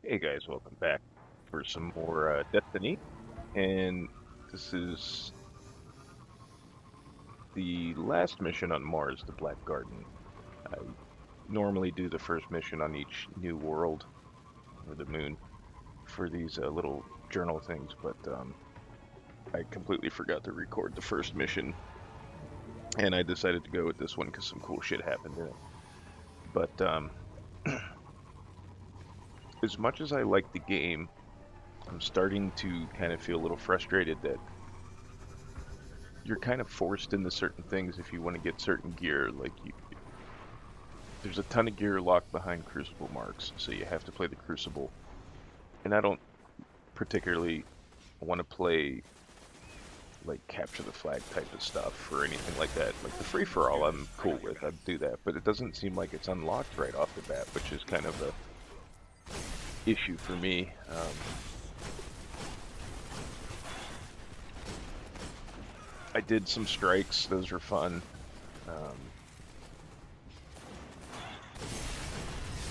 Hey guys, welcome back for some more Destiny. And this is the last mission on Mars, the Black Garden. I normally do the first mission on each new world, or the moon, for these little journal things, but I completely forgot to record the first mission, and I decided to go with this one because some cool shit happened in it. But as much as I like the game, I'm starting to kind of feel a little frustrated that you're kind of forced into certain things if you want to get certain gear. There's a ton of gear locked behind Crucible marks, so you have to play the Crucible. And I don't particularly want to play like capture the flag type of stuff or anything like that. Like the free for all, I'm cool with. I'd do that, but it doesn't seem like it's unlocked right off the bat, which is kind of a issue for me. I did some strikes; those were fun. Um,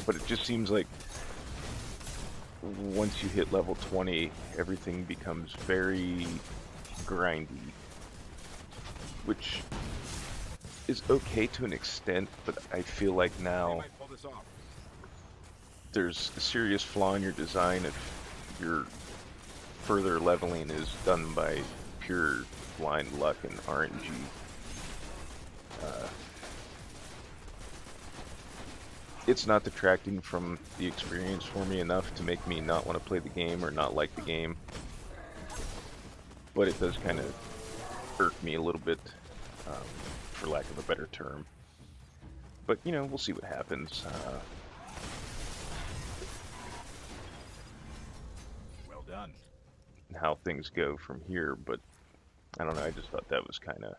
but it just seems like once you hit level 20, everything becomes very grindy, which is okay to an extent, but I feel like now there's a serious flaw in your design if your further leveling is done by pure blind luck and RNG. Uh, it's not detracting from the experience for me enough to make me not want to play the game or not like the game, but it does kind of irk me a little bit, um, for lack of a better term. But you know, we'll see what happens. Well done. And how things go from here. But I don't know. I just thought that was kind of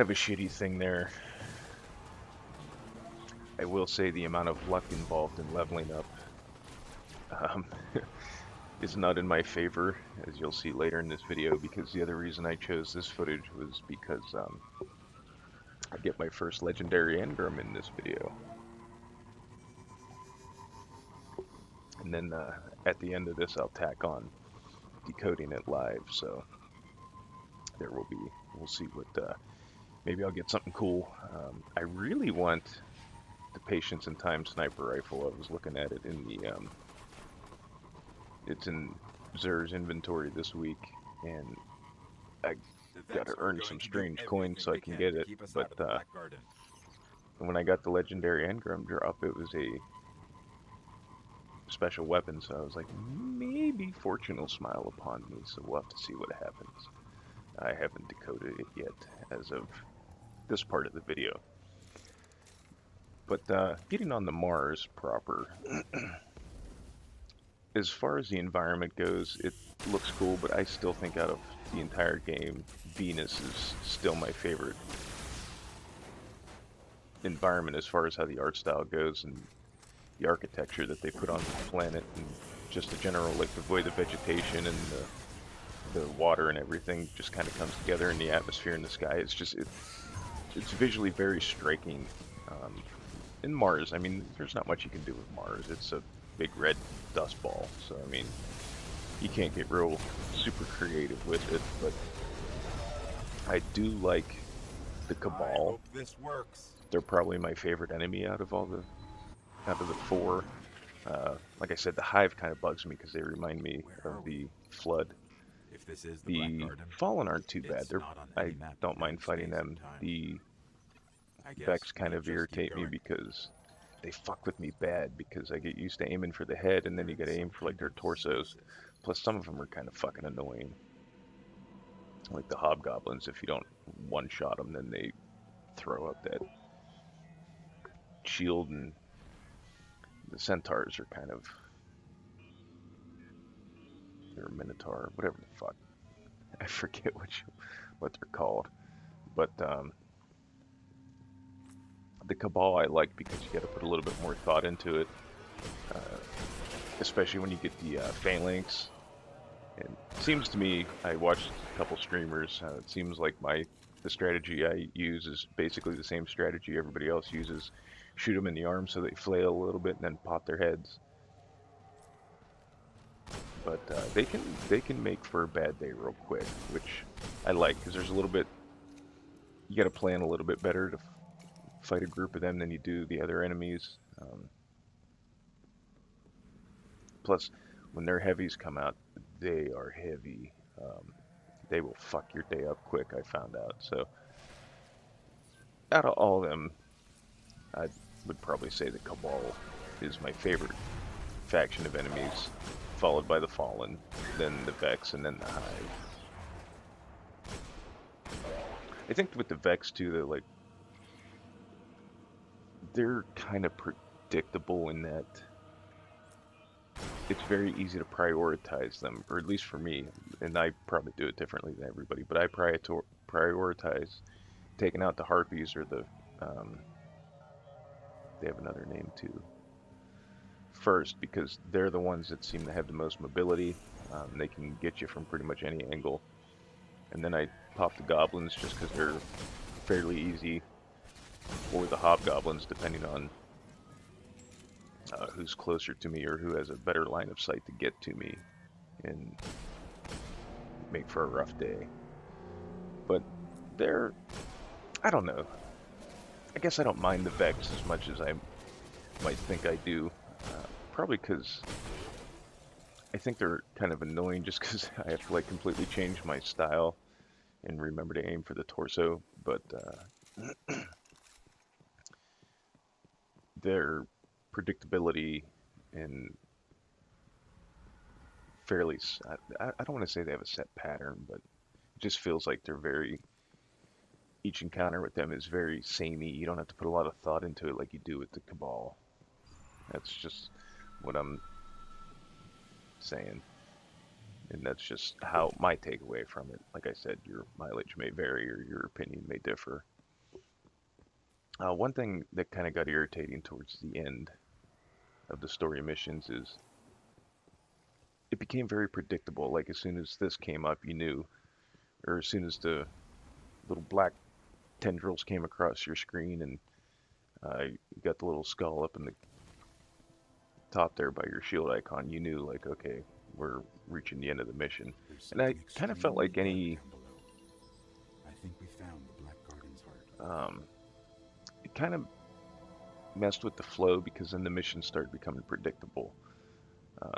a shitty thing there. I will say the amount of luck involved in leveling up um, is not in my favor, as you'll see later in this video. Because the other reason I chose this footage was because I get my first legendary engram in this video, and then at the end of this, I'll tack on decoding it live. So there will be. We'll see what. Maybe I'll get something cool. I really want the Patience and Time sniper rifle. I was looking at it in the. It's in Zer's inventory this week, and I The got to Vex are earn going some to do strange coins everything so I they can can get to it. keep us But out of the Black Garden. when I got the legendary engram drop, it was a special weapon, so I was like, maybe fortune will smile upon me. So we'll have to see what happens. I haven't decoded it yet as of this part of the video. But getting on the Mars proper, as far as the environment goes, it looks cool, but I still think out of the entire game, Venus is still my favorite environment as far as how the art style goes and the architecture that they put on the planet and just the general, like the way the vegetation and the water and everything just kind of comes together in the atmosphere in the sky. It's visually very striking. Um, in Mars, I mean, there's not much you can do with Mars. It's a big red dust ball, so I mean, you can't get real super creative with it. But I do like the I Cabal. hope this works. They're probably my favorite enemy out of the four. Like I said, the Hive kind of bugs me because they remind me Where are of we? the Flood. If this is the Black The Garden, Fallen aren't too bad. it's not on I any map of don't mind known fighting space and them. time. The I guess Vex kind we'll of just keep irritate me going. because they fuck with me bad because I get used to aiming for the head and then you Learn gotta aim some for like kind their of torsos. stasis. Plus some of them are kind of fucking annoying. Like the hobgoblins, if you don't one shot them, then they throw up that shield, and the centaurs are kind of, they're minotaur, whatever the fuck. I forget what they're called. But the Cabal I like because you got to put a little bit more thought into it, uh, especially when you get the phalanx. And it seems to me, I watched a couple streamers. It seems like the strategy I use is basically the same strategy everybody else uses, shoot them in the arm so they flail a little bit and then pop their heads. But they can make for a bad day real quick, which I like because there's a little bit. You got to plan a little bit better to fight a group of them than you do the other enemies. Plus, when their heavies come out, they are heavy. They will fuck your day up quick, I found out. So, out of all of them, I would probably say the Cabal is my favorite faction of enemies, followed by the Fallen, then the Vex, and then the Hive. I think with the Vex too, they're kind of predictable in that it's very easy to prioritize them, or at least for me, and I probably do it differently than everybody, but I prioritize taking out the Harpies or they have another name too, first, because they're the ones that seem to have the most mobility. They can get you from pretty much any angle. And then I pop the Goblins just because they're fairly easy, or the Hobgoblins, depending on who's closer to me or who has a better line of sight to get to me and make for a rough day. But I don't know. I guess I don't mind the Vex as much as I might think I do. Probably because I think they're kind of annoying just because I have to like completely change my style and remember to aim for the torso. But their predictability and fairly, I don't want to say they have a set pattern, but it just feels like each encounter with them is very samey. You don't have to put a lot of thought into it like you do with the Cabal. That's just what I'm saying. And that's just how my takeaway from it. Like I said, your mileage may vary or your opinion may differ. One thing that kind of got irritating towards the end of the story missions is it became very predictable. Like as soon as this came up, you knew, or as soon as the little black tendrils came across your screen and you got the little skull up in the top there by your shield icon, you knew like, okay, we're reaching the end of the mission. And I kind of felt like any I think we found the Black Garden's heart. it kind of messed with the flow because then the mission started becoming predictable.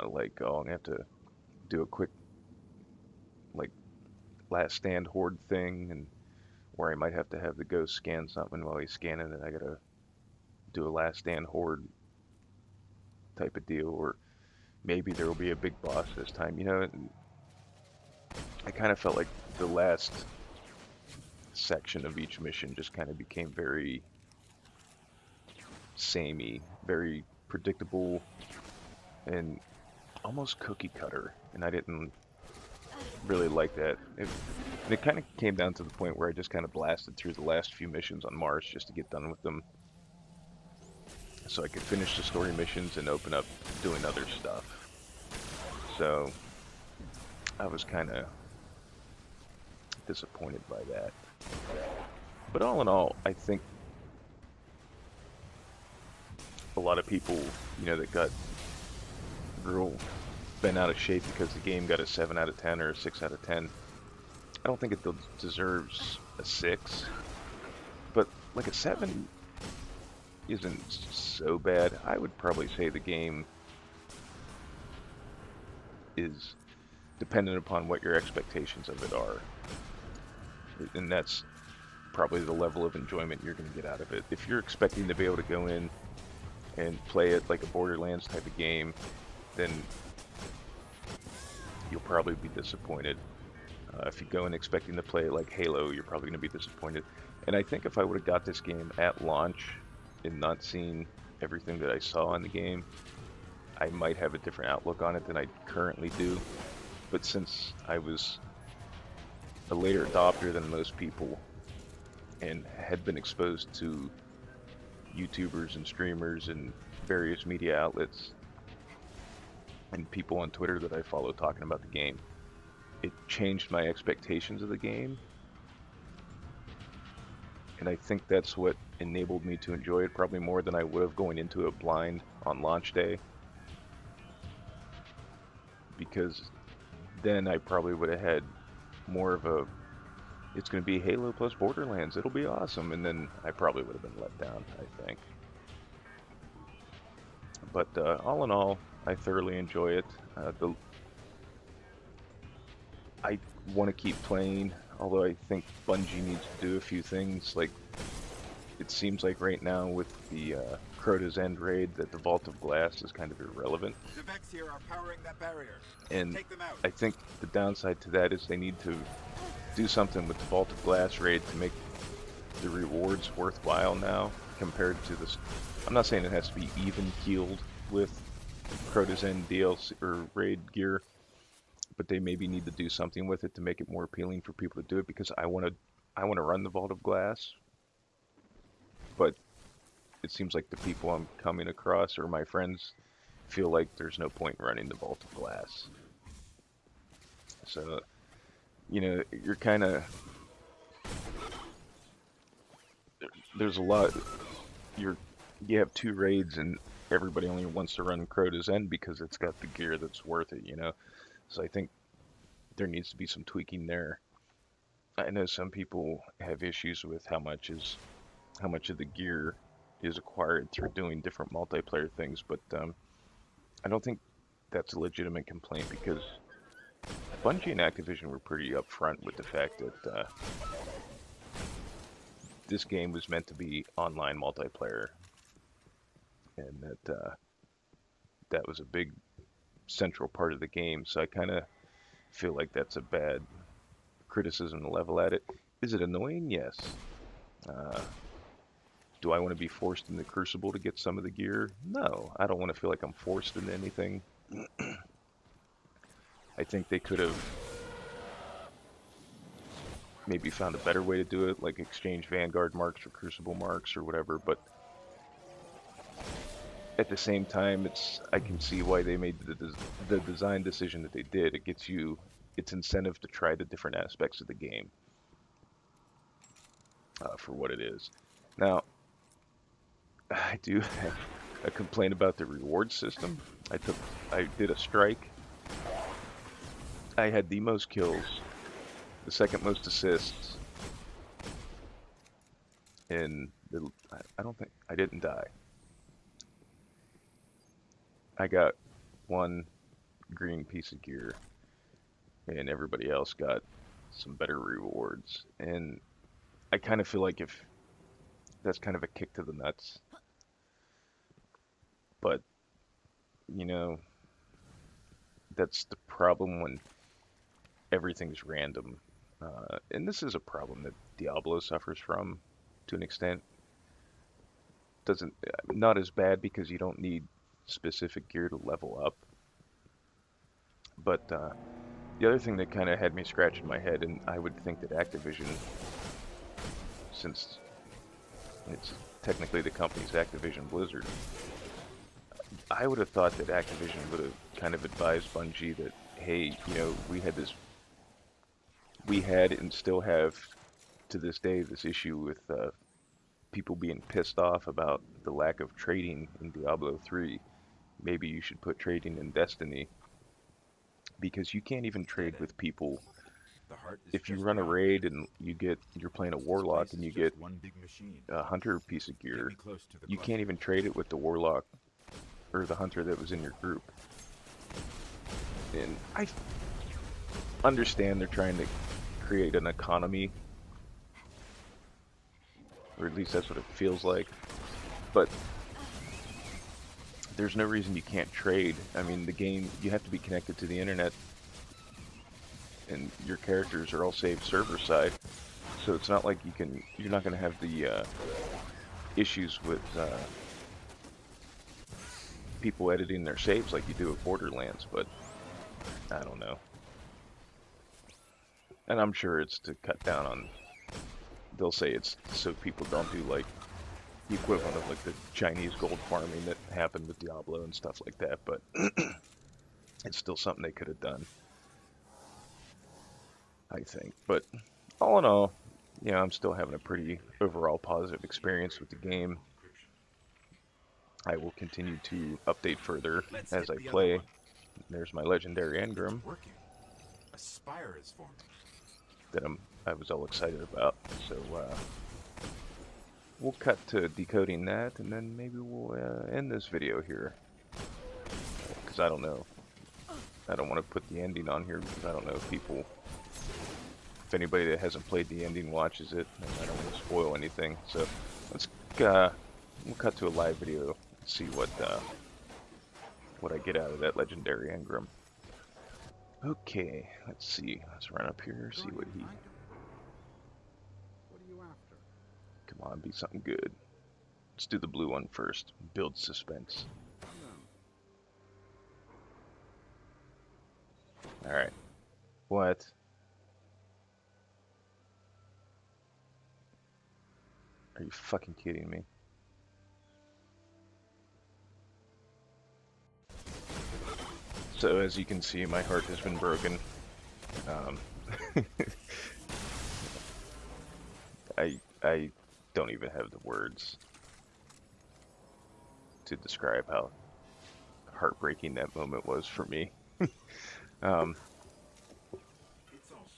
Like, oh, I'm gonna have to do a quick like last stand horde thing, and where I might have to have the ghost scan something while he's scanning it. I gotta do a last stand horde type of deal, or maybe there will be a big boss this time. I kind of felt like the last section of each mission just kind of became very samey, very predictable, and almost cookie cutter. And I didn't really like that. It kind of came down to the point where I just kind of blasted through the last few missions on Mars just to get done with them, so I could finish the story missions and open up doing other stuff. So I was kind of disappointed by that. But all in all, I think a lot of people, that got real bent out of shape because the game got a 7 out of 10 or a 6 out of 10. I don't think it deserves a 6, but like a 7 isn't so bad. I would probably say the game is dependent upon what your expectations of it are. And that's probably the level of enjoyment you're going to get out of it. If you're expecting to be able to go in and play it like a Borderlands type of game, then you'll probably be disappointed. If you go in expecting to play it like Halo, you're probably going to be disappointed. And I think if I would have got this game at launch and not seen everything that I saw in the game, I might have a different outlook on it than I currently do. But since I was a later adopter than most people and had been exposed to YouTubers and streamers and various media outlets and people on Twitter that I follow talking about the game, it changed my expectations of the game. and I think that's what enabled me to enjoy it probably more than I would have going into it blind on launch day, because then I probably would have had more of a, it's going to be Halo plus Borderlands, it'll be awesome, and then I probably would have been let down, I think. But all in all, I thoroughly enjoy it. I want to keep playing, although I think Bungie needs to do a few things. Like, it seems like right now with the Crota's End raid that the Vault of Glass is kind of irrelevant. The Vex here are powering that barrier. And Take them out. I think the downside to that is they need to do something with the Vault of Glass raid to make the rewards worthwhile now compared to this. I'm not saying it has to be even keeled with Crota's End DLC or raid gear, but they maybe need to do something with it to make it more appealing for people to do it, because I want to run the Vault of Glass, but it seems like the people I'm coming across or my friends feel like there's no point in running the Vault of Glass. So, you know, you're kind of, there's a lot, you have two raids and everybody only wants to run Crota's End because it's got the gear that's worth it, you know? So I think there needs to be some tweaking there. I know some people have issues with how much of the gear is acquired through doing different multiplayer things, but I don't think that's a legitimate complaint, because Bungie and Activision were pretty upfront with the fact that this game was meant to be online multiplayer, and that that was a big central part of the game. So I kind of feel like that's a bad criticism to level at it. Is it annoying? Yes. Do I want to be forced into Crucible to get some of the gear? No, I don't want to feel like I'm forced into anything. I think they could have maybe found a better way to do it, like exchange Vanguard marks for Crucible marks or whatever, but at the same time, I can see why they made the design decision that they did. It gets you, it's incentive to try the different aspects of the game for what it is. Now, I do have a complaint about the reward system. I did a strike. I had the most kills, the second most assists, and I don't think I didn't die. I got one green piece of gear, and everybody else got some better rewards. And I kind of feel like if that's kind of a kick to the nuts. But, you know, that's the problem when everything's random. And this is a problem that Diablo suffers from to an extent. Not as bad because you don't need specific gear to level up. But the other thing that kind of had me scratching my head, and I would think that Activision, since it's technically the company's Activision Blizzard, I would have thought that Activision would have kind of advised Bungie that, hey, you know, we had and still have to this day this issue with people being pissed off about the lack of trading in Diablo 3. Maybe you should put trading in Destiny, because you can't even trade with people. If you run a raid and you're playing a warlock and you get a hunter piece of gear, you can't even trade it with the warlock or the hunter that was in your group. And I understand they're trying to create an economy, or at least that's what it feels like, but there's no reason you can't trade. I mean, the game, you have to be connected to the internet, and your characters are all saved server side, so it's not like you're not going to have the issues with people editing their saves like you do with Borderlands. But I don't know, and I'm sure it's to cut down on, they'll say it's so people don't do like the equivalent of like the Chinese gold farming that happened with Diablo and stuff like that, but it's still something they could have done, I think. But all in all, you know, I'm still having a pretty overall positive experience with the game. I will continue to update further Let's as hit I the other play. one. There's my legendary It's engram working. A spire is forming. that I was all excited about. So we'll cut to decoding that, and then maybe we'll end this video here. Because I don't know. I don't want to put the ending on here because I don't know if anybody that hasn't played the ending watches it, and I don't want to spoil anything. So let's we'll cut to a live video and see what I get out of that legendary engram. Okay, let's see. Let's run up here, see what he. What are you after? Come on, be something good. Let's do the blue one first. Build suspense. All right. What? Are you fucking kidding me? So as you can see, my heart has been broken. Um, I don't even have the words to describe how heartbreaking that moment was for me. Um,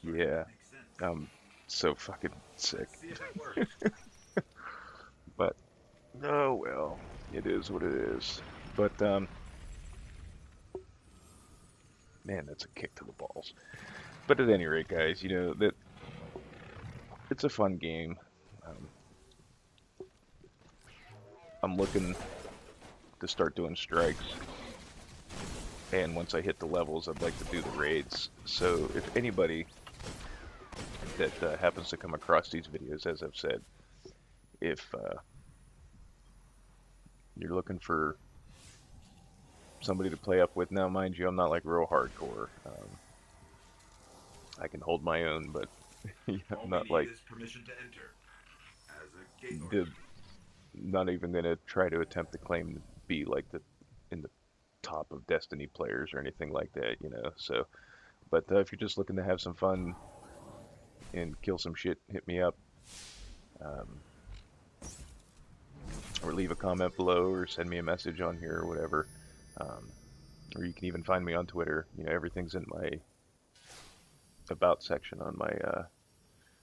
yeah, I'm so fucking sick. But oh well, it is what it is. But man, that's a kick to the balls. But at any rate, guys, you know that it's a fun game. Um, I'm looking to start doing strikes, and once I hit the levels, I'd like to do the raids. So if anybody that happens to come across these videos, as I've said, if you're looking for somebody to play up with, now mind you, I'm not like real hardcore. I can hold my own, but I'm not like not even gonna try to attempt to claim to be like in the top of Destiny players or anything like that, you know. So, but if you're just looking to have some fun and kill some shit, hit me up, um, or leave a comment below, or send me a message on here or whatever. Or you can even find me on Twitter. You know, everything's in my about section on my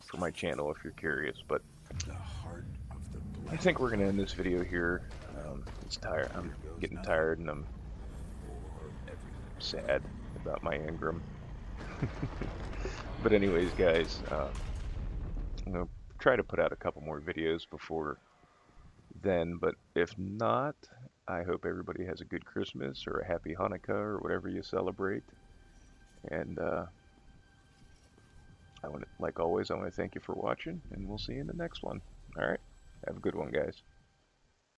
for my channel if you're curious. But The heart of the I black. think we're gonna end this video here. It's tired. I'm getting tired and I'm sad about my engram. But anyways, guys, I'm gonna try to put out a couple more videos before then. But if not, I hope everybody has a good Christmas or a happy Hanukkah or whatever you celebrate. And like always, I want to thank you for watching, and we'll see you in the next one. All right, have a good one, guys.